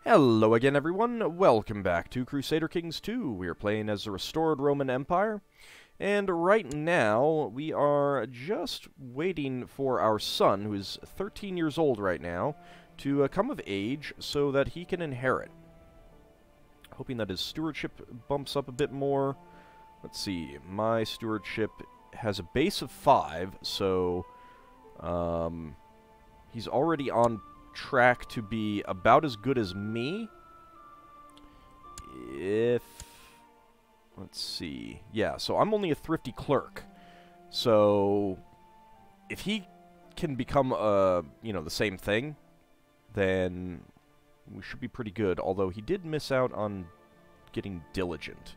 Hello again, everyone. Welcome back to Crusader Kings II. We are playing as the restored Roman Empire, and right now we are just waiting for our son, who is 13 years old right now, to come of age so that he can inherit. Hoping that his stewardship bumps up a bit more. Let's see, my stewardship has a base of 5, so he's already on track to be about as good as me. Let's see. Yeah, so I'm only a thrifty clerk. So if he can become the same thing, then we should be pretty good. Although he did miss out on getting diligent.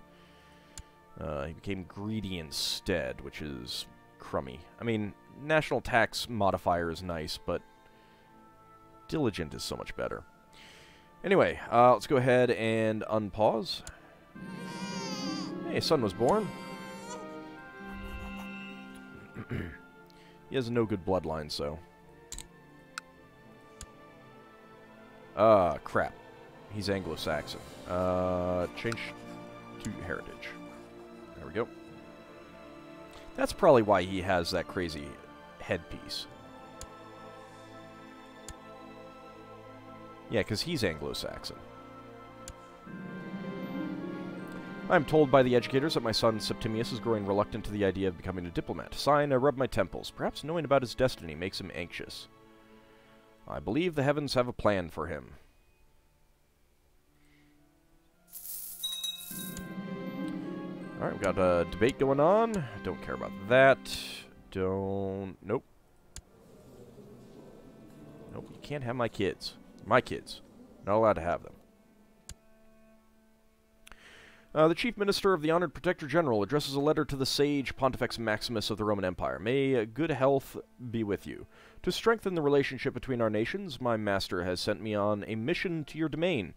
He became greedy instead, which is crummy. I mean, national tax modifier is nice, but diligent is so much better. Anyway, let's go ahead and unpause. Hey, son was born. He has no good bloodline, so. Crap. He's Anglo-Saxon. Change to heritage. There we go. That's probably why he has that crazy headpiece. Yeah, because he's Anglo-Saxon. I'm told by the educators that my son Septimius is growing reluctant to the idea of becoming a diplomat. Sign, I rub my temples. Perhaps knowing about his destiny makes him anxious. I believe the heavens have a plan for him. Alright, we've got a debate going on. Don't care about that. Nope. Nope, you can't have my kids. My kids. Not allowed to have them. The Chief Minister of the Honored Protector General addresses a letter to the sage Pontifex Maximus of the Roman Empire. May good health be with you. To strengthen the relationship between our nations, my master has sent me on a mission to your domain.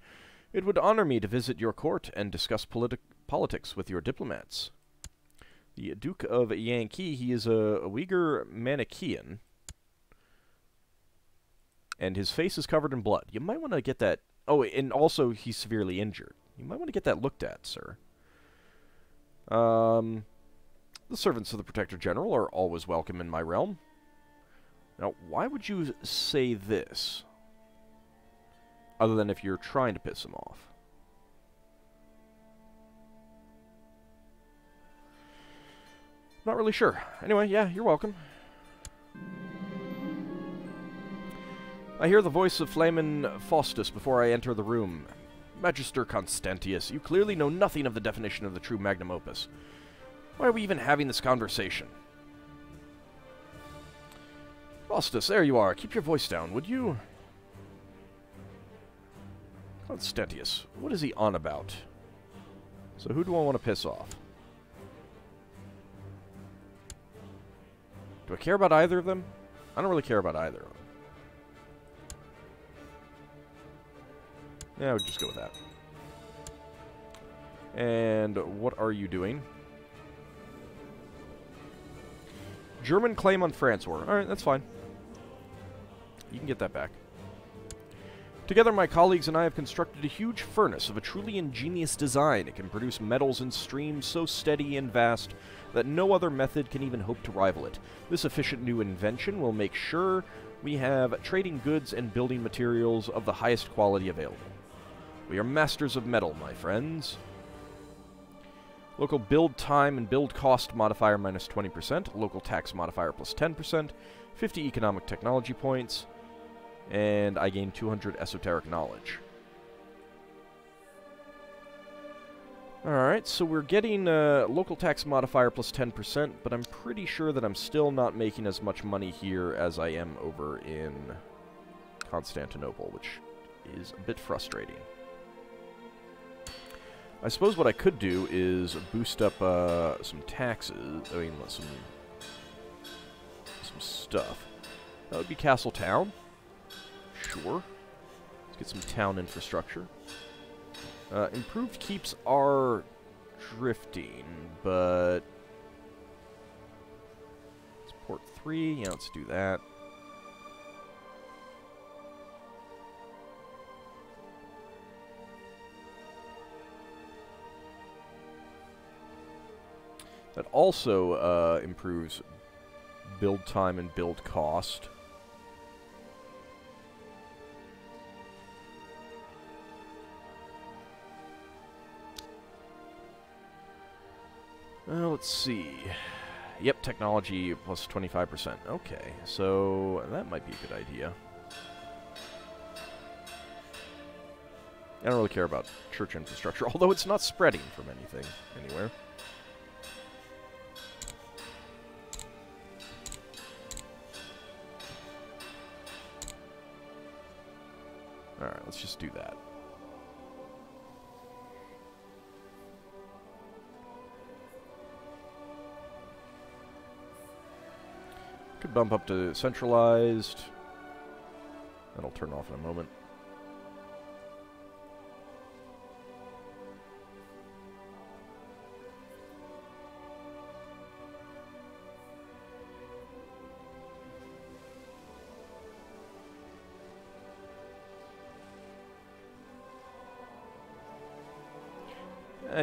It would honor me to visit your court and discuss politics with your diplomats. The Duke of Yankee, he is a Uyghur Manichaean, and his face is covered in blood. You might want to get that... Oh, and also he's severely injured. You might want to get that looked at, sir. The servants of the Protector General are always welcome in my realm. Now, why would you say this? Other than if you're trying to piss him off. Not really sure. Anyway, yeah, you're welcome. I hear the voice of Flamen Faustus before I enter the room. Magister Constantius, you clearly know nothing of the definition of the true magnum opus. Why are we even having this conversation? Faustus, there you are. Keep your voice down, would you? Constantius, what is he on about? So who do I want to piss off? Do I care about either of them? I don't really care about either of them. Yeah, I would just go with that. And what are you doing? German claim on France war. Alright, that's fine. You can get that back. Together, my colleagues and I have constructed a huge furnace of a truly ingenious design. It can produce metals in streams so steady and vast that no other method can even hope to rival it. This efficient new invention will make sure we have trading goods and building materials of the highest quality available. We are masters of metal, my friends. Local build time and build cost modifier minus 20%. Local tax modifier plus 10%. 50 economic technology points. And I gain 200 esoteric knowledge. Alright, so we're getting local tax modifier plus 10%, but I'm pretty sure that I'm still not making as much money here as I am over in Constantinople, which is a bit frustrating. I suppose what I could do is boost up some taxes. I mean, some stuff. That would be Castle Town. Sure. Let's get some town infrastructure. Improved keeps are drifting, but... It's port 3. Yeah, let's do that. That also improves build time and build cost. Let's see. Yep, technology plus 25%. Okay, so that might be a good idea. I don't really care about church infrastructure, although it's not spreading from anything anywhere. Alright, let's just do that. Could bump up to centralized. That'll turn off in a moment.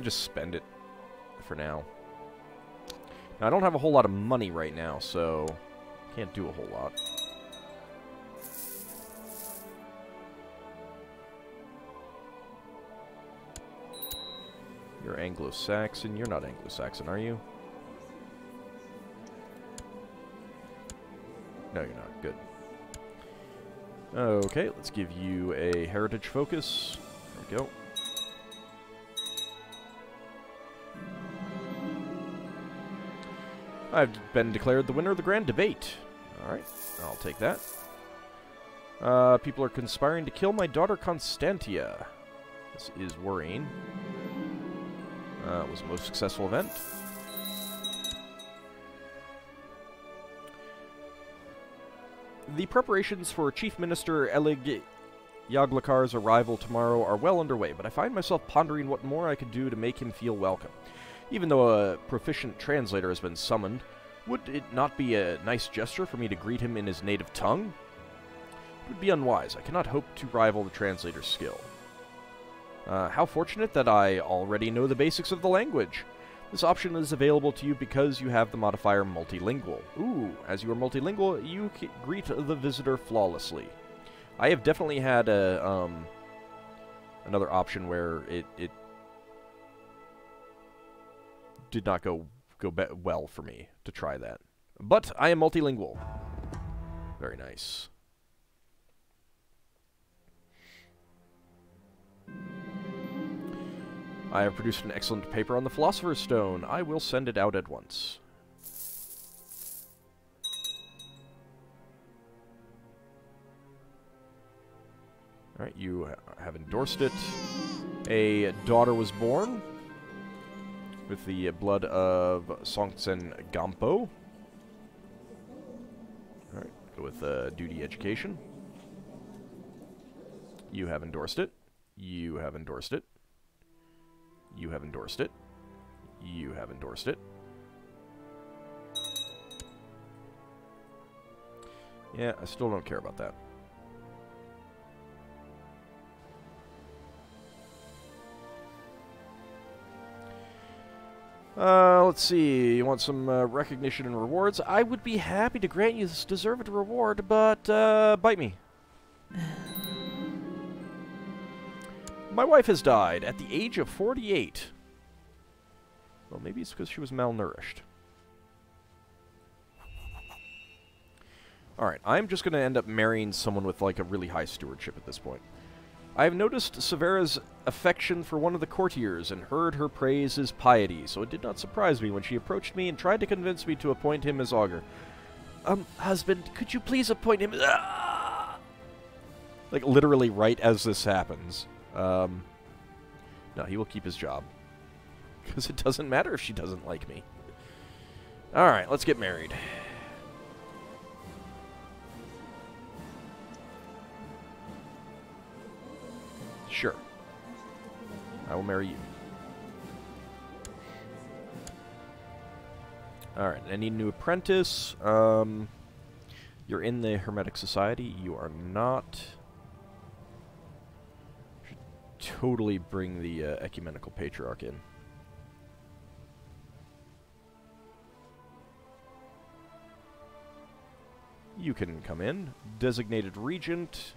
Just spend it for now. Now, I don't have a whole lot of money right now, so can't do a whole lot. You're Anglo-Saxon. You're not Anglo-Saxon, are you? No, you're not. Good. Okay, let's give you a heritage focus. There we go. I've been declared the winner of the grand debate. Alright, I'll take that. People are conspiring to kill my daughter Constantia. This is worrying. It was a most successful event. The preparations for Chief Minister Elig Yaglakar's arrival tomorrow are well underway, but I find myself pondering what more I could do to make him feel welcome. Even though a proficient translator has been summoned, would it not be a nice gesture for me to greet him in his native tongue? It would be unwise. I cannot hope to rival the translator's skill. How fortunate that I already know the basics of the language. This option is available to you because you have the modifier multilingual. Ooh, as you are multilingual, you greet the visitor flawlessly. I have definitely had a, another option where it did not go well for me to try that. But I am multilingual. Very nice. I have produced an excellent paper on the Philosopher's Stone. I will send it out at once. Alright, you have endorsed it. A daughter was born with the blood of Songtsen Gampo. Alright, go with duty education. You have endorsed it. You have endorsed it. You have endorsed it. You have endorsed it. Yeah, I still don't care about that. Let's see. You want some recognition and rewards? I would be happy to grant you this deserved reward, but bite me. My wife has died at the age of 48. Well, maybe it's because she was malnourished. Alright, I'm just going to end up marrying someone with, like, a really high stewardship at this point. I have noticed Severa's affection for one of the courtiers and heard her praise his piety, so it did not surprise me when she approached me and tried to convince me to appoint him as augur. Husband, could you please appoint him as... Ah! Like, literally right as this happens. No, he will keep his job. Because it doesn't matter if she doesn't like me. Alright, let's get married. Sure. I will marry you. Alright, I need a new apprentice. You're in the Hermetic Society. You are not. Should totally bring the Ecumenical Patriarch in. You can come in. Designated regent.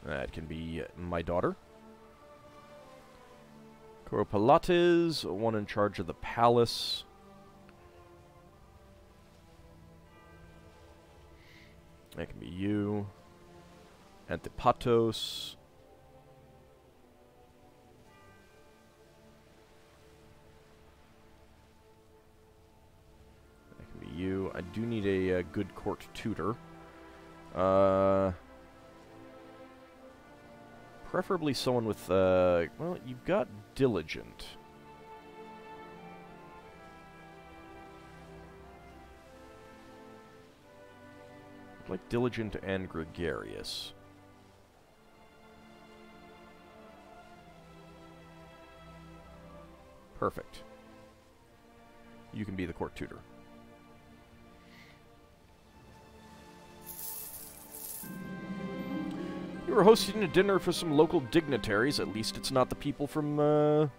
That can be my daughter. Coropalates, one in charge of the palace. That can be you. Antipatos. That can be you. I do need a good court tutor. Preferably someone with, well, you've got diligent. I'd like diligent and gregarious. Perfect. You can be the court tutor. You were hosting a dinner for some local dignitaries. At least it's not the people from,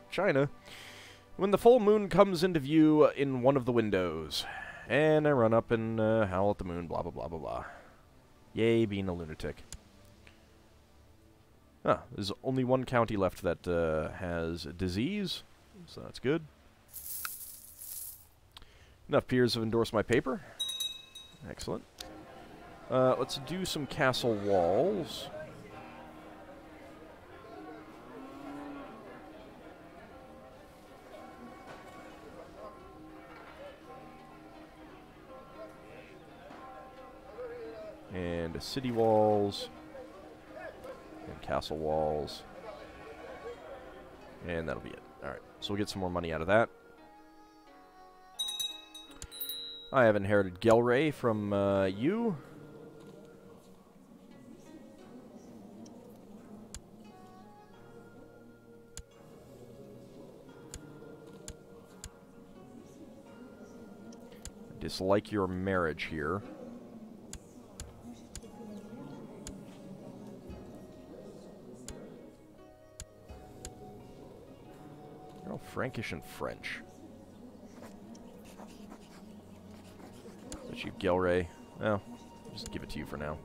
China. When the full moon comes into view in one of the windows. And I run up and, howl at the moon, blah, blah, blah, blah, blah. Yay, being a lunatic. Ah, there's only one county left that, has disease. So that's good. Enough peers have endorsed my paper. Excellent. Let's do some castle walls. And city walls. And castle walls. And that'll be it. Alright, so we'll get some more money out of that. I have inherited Gelray from you. I dislike your marriage here. Oh, Frankish and French. That's you, Gelray. Well, just give it to you for now.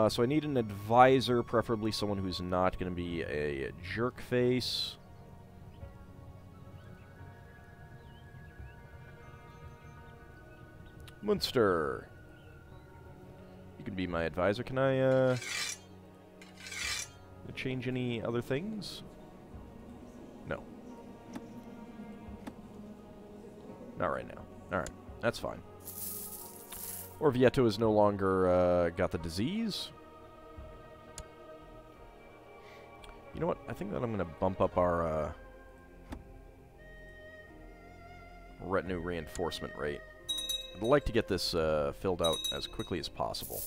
So I need an advisor, preferably someone who's not going to be a jerk face. Munster. You can be my advisor. Can I change any other things? No. Not right now. Alright, that's fine. Orvieto is no longer got the disease. You know what? I think that I'm going to bump up our retinue reinforcement rate. I'd like to get this filled out as quickly as possible.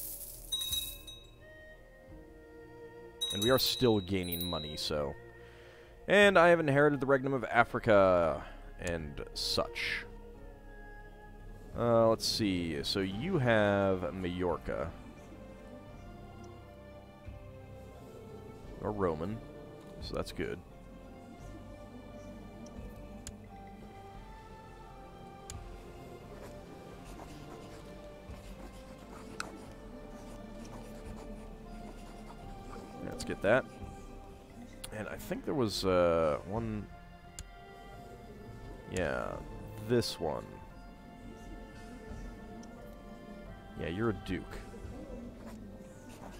And we are still gaining money, so... And I have inherited the Regnum of Africa and such. Let's see. So you have Majorca. Or Roman. So that's good. Let's get that. And I think there was one... Yeah, this one. Yeah, you're a duke.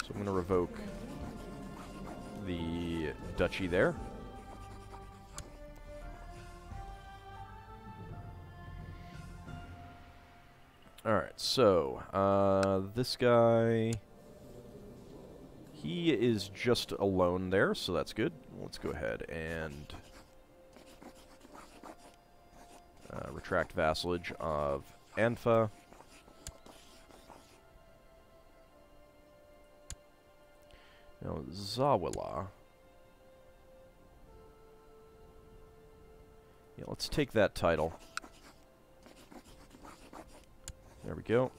So I'm going to revoke the duchy there. Alright, so, this guy... He is just alone there, so that's good. Let's go ahead and retract vassalage of Anfa. Now, Zawila. Yeah, let's take that title. There we go.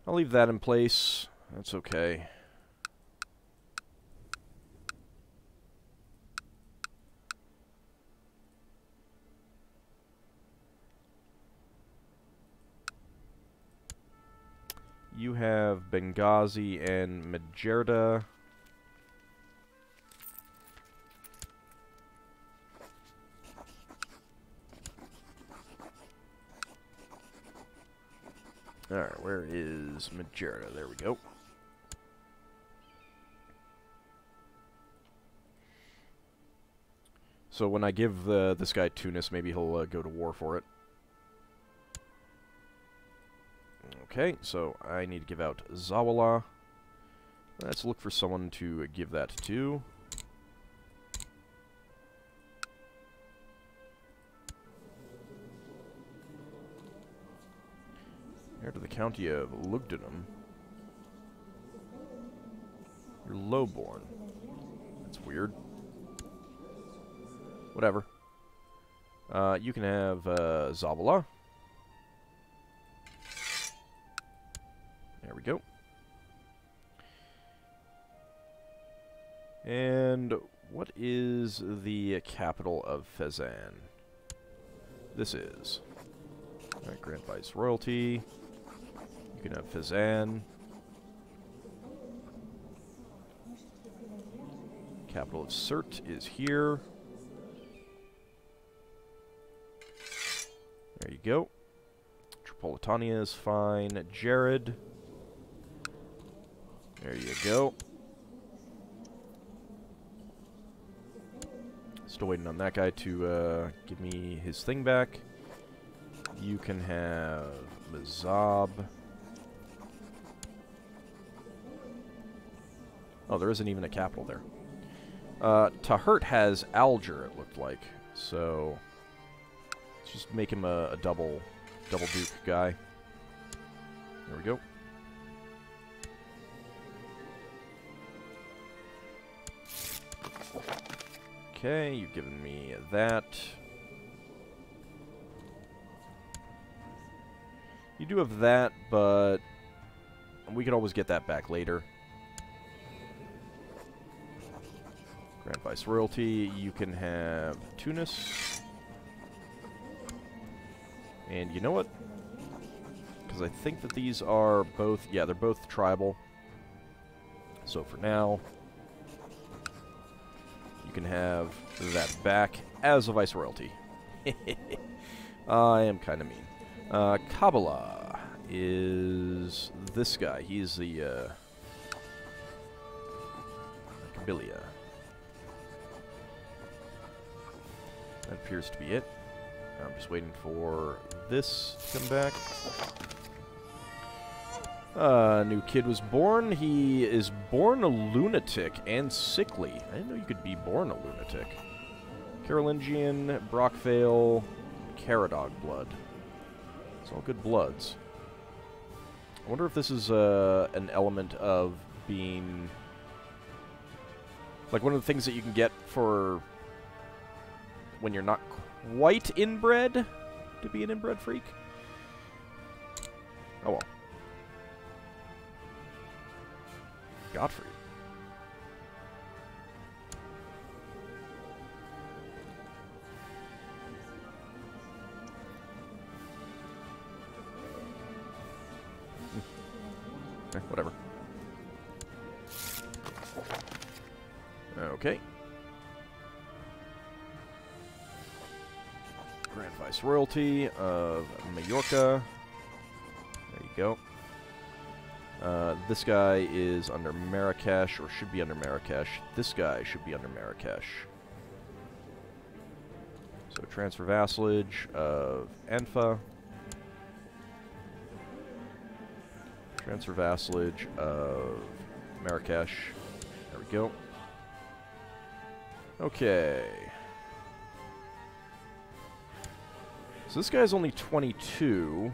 I'll leave that in place. That's okay. You have Benghazi and Majerda. Alright, where is Majerda? There we go. So when I give this guy Tunis, maybe he'll go to war for it. Okay, so I need to give out Zawala. Let's look for someone to give that to. Heir to the county of Lugdunum. You're lowborn. That's weird. Whatever. You can have Zavala. There we go. And what is the capital of Fezzan? This is. Alright, grant vice royalty. You can have Fezzan. Capital of Surt is here. There you go. Tripolitania is fine. Jared. There you go. Still waiting on that guy to give me his thing back. You can have Mazab. Oh, there isn't even a capital there. Tahert has Alger, it looked like. So let's just make him a double duke guy. There we go. Okay, you've given me that. You do have that, but we could always get that back later. Grand Vice Royalty, you can have Tunis. And you know what? Because I think that these are both, yeah, they're both tribal. So for now, you can have that back as a Vice Royalty. I am kind of mean. Kabbalah is this guy. He's the Kabylia. That appears to be it. I'm just waiting for this to come back. New kid was born. He is born a lunatic and sickly. I didn't know you could be born a lunatic. Carolingian, Brockvale, Caradog blood. It's all good bloods. I wonder if this is an element of being... like one of the things that you can get for when you're not quite inbred to be an inbred freak. Oh well. Godfrey. Whatever. Okay. Grand Vice Royalty of Majorca. There you go. This guy is under Marrakesh, or should be under Marrakesh. This guy should be under Marrakesh. So transfer vassalage of Anfa. Transfer vassalage of Marrakesh. There we go. Okay. So this guy's only 22.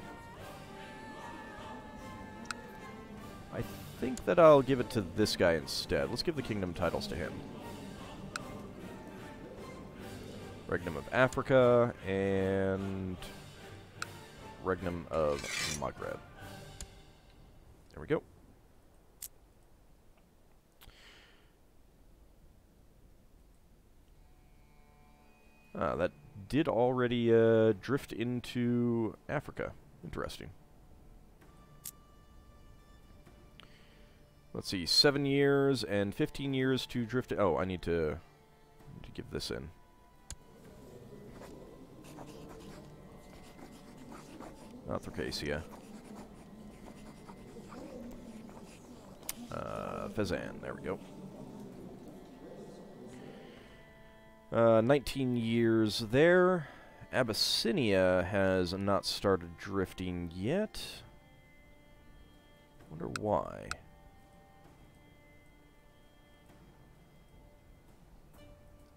I think that I'll give it to this guy instead. Let's give the kingdom titles to him. Regnum of Africa and Regnum of Maghreb. There we go. That did already drift into Africa. Interesting. Let's see, 7 years and 15 years to drift. Oh, I need to give this in. Arthrocacia. Fezan, there we go. 19 years there. Abyssinia has not started drifting yet. Wonder why.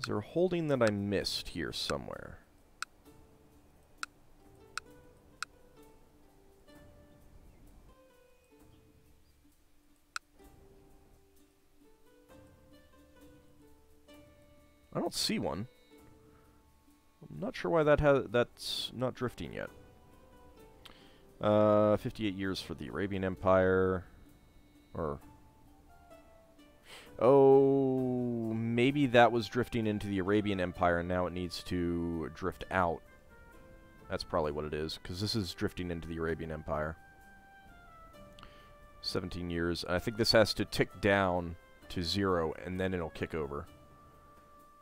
Is there a holding that I missed here somewhere? I don't see one. I'm not sure why that's not drifting yet. 58 years for the Arabian Empire. Or... oh, maybe that was drifting into the Arabian Empire and now it needs to drift out. That's probably what it is, because this is drifting into the Arabian Empire. 17 years. I think this has to tick down to 0 and then it'll kick over.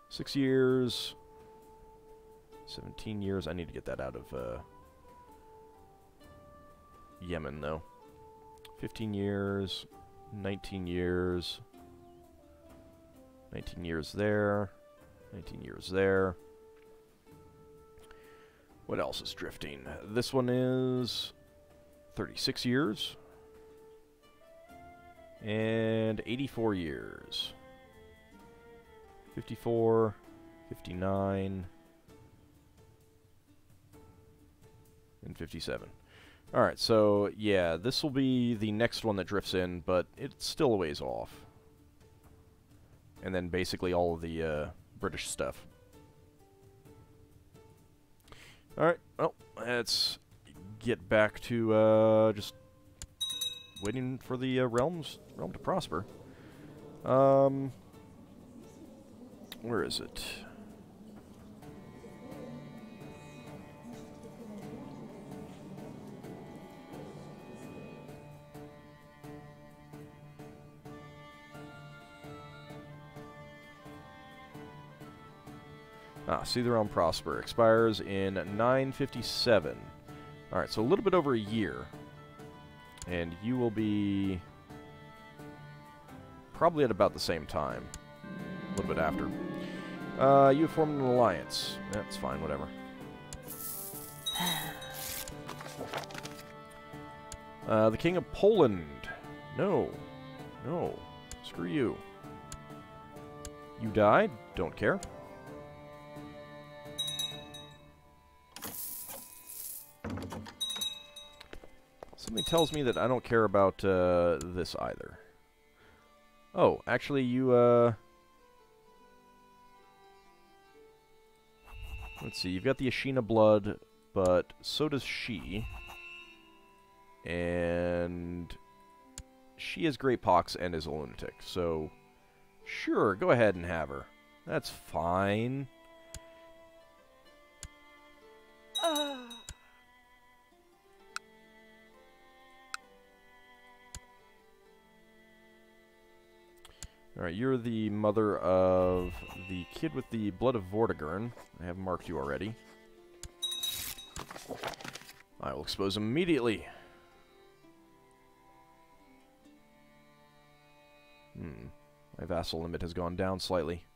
6 years. 17 years. I need to get that out of Yemen, though. 15 years. 19 years. 19 years there. 19 years there. What else is drifting? This one is 36 years. And 84 years. 54, 59, and 57. Alright, so, yeah, this will be the next one that drifts in, but it's still a ways off. And then basically all of the British stuff. Alright, well, let's get back to just waiting for the realm to prosper. Where is it? See the realm prosper. Expires in 957. Alright, so a little bit over a year. And you will be probably at about the same time. A little bit after. You have formed an alliance. That's fine, whatever. The King of Poland. No. No. Screw you. You died? Don't care. Something tells me that I don't care about this either. Oh, actually, you, let's see, you've got the Ashina blood, but so does she. And she has Great Pox and is a lunatic, so sure, go ahead and have her. That's fine. Alright, you're the mother of the kid with the blood of Vortigern. I have marked you already. I will expose him immediately. My vassal limit has gone down slightly.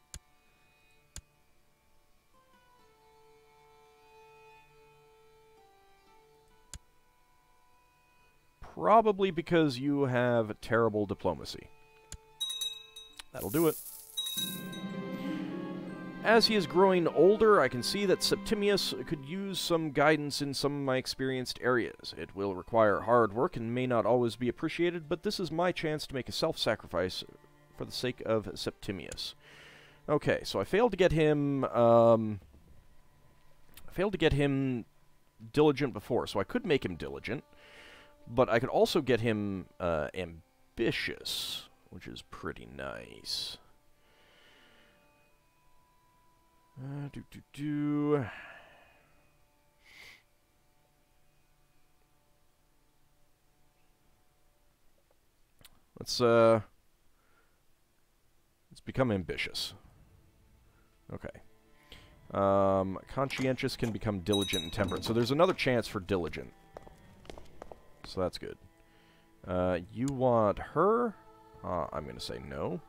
Probably because you have terrible diplomacy. That'll do it. As he is growing older, I can see that Septimius could use some guidance in some of my experienced areas. It will require hard work and may not always be appreciated, but this is my chance to make a self-sacrifice for the sake of Septimius. Okay, so I failed to get him, diligent before, so I could make him diligent, but I could also get him, ambitious, which is pretty nice. Let's Let's become ambitious. Okay. Conscientious can become diligent and temperate. So there's another chance for diligent. So that's good. You want her? I'm going to say no.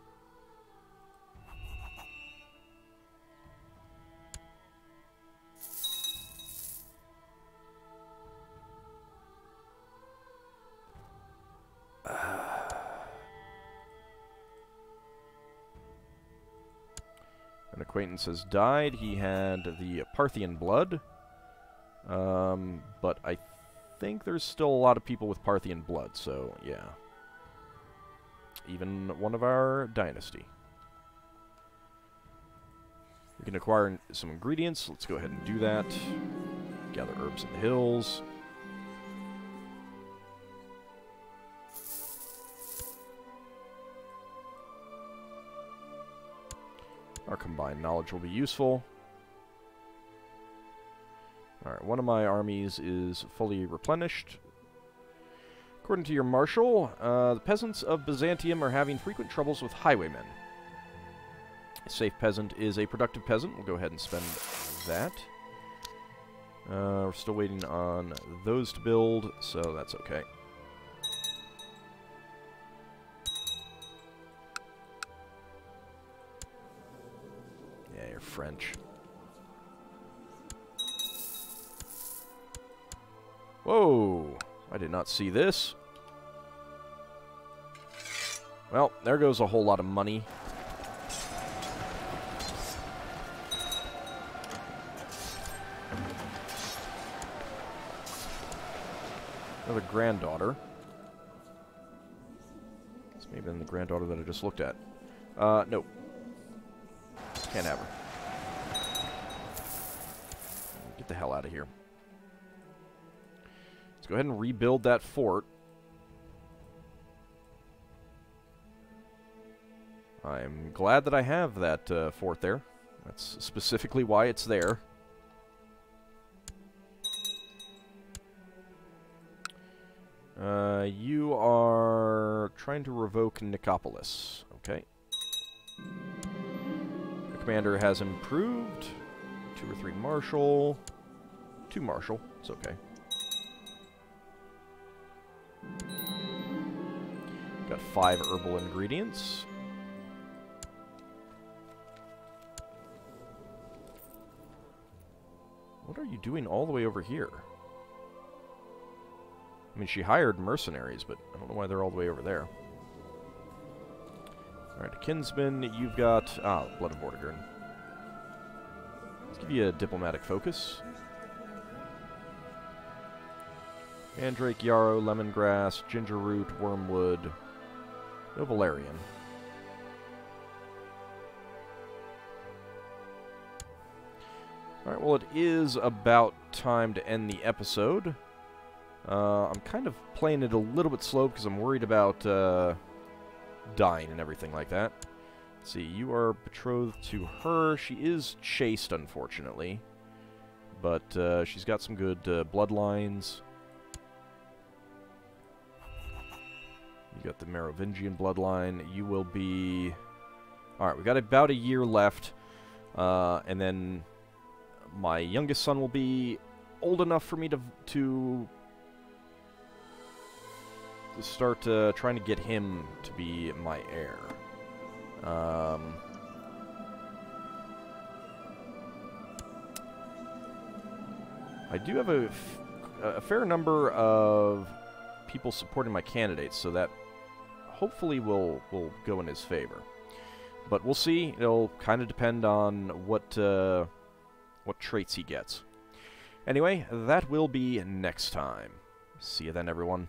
An acquaintance has died. He had the Parthian blood. But I think there's still a lot of people with Parthian blood, so yeah. Even one of our dynasty. We can acquire some ingredients. Let's go ahead and do that. Gather herbs in the hills. Our combined knowledge will be useful. Alright, one of my armies is fully replenished. According to your marshal, the peasants of Byzantium are having frequent troubles with highwaymen. A safe peasant is a productive peasant. We'll go ahead and spend that. We're still waiting on those to build, so that's okay. Yeah, you're French. Whoa! I did not see this. Well, there goes a whole lot of money. Another granddaughter. It's maybe the granddaughter that I just looked at. Nope. Can't have her. Get the hell out of here. Let's go ahead and rebuild that fort. I'm glad that I have that fort there. That's specifically why it's there. You are trying to revoke Nicopolis. Okay. The commander has improved. 2 or 3 marshal. 2 marshal. It's okay. Got 5 herbal ingredients. What are you doing all the way over here? I mean, she hired mercenaries, but I don't know why they're all the way over there. Alright, a kinsman, you've got... Blood of Vortigern. Let's give you a diplomatic focus. Mandrake, yarrow, lemongrass, ginger root, wormwood, no valerian. Alright, well, it is about time to end the episode. I'm kind of playing it a little bit slow because I'm worried about dying and everything like that. Let's see, you are betrothed to her. She is chaste, unfortunately. But she's got some good bloodlines. You got the Merovingian bloodline. You will be... Alright, we got about a year left. And then my youngest son will be old enough for me to start trying to get him to be my heir. I do have a fair number of people supporting my candidates, so that hopefully will go in his favor. But we'll see. It'll kind of depend on what traits he gets. Anyway, that will be next time. See you then, everyone.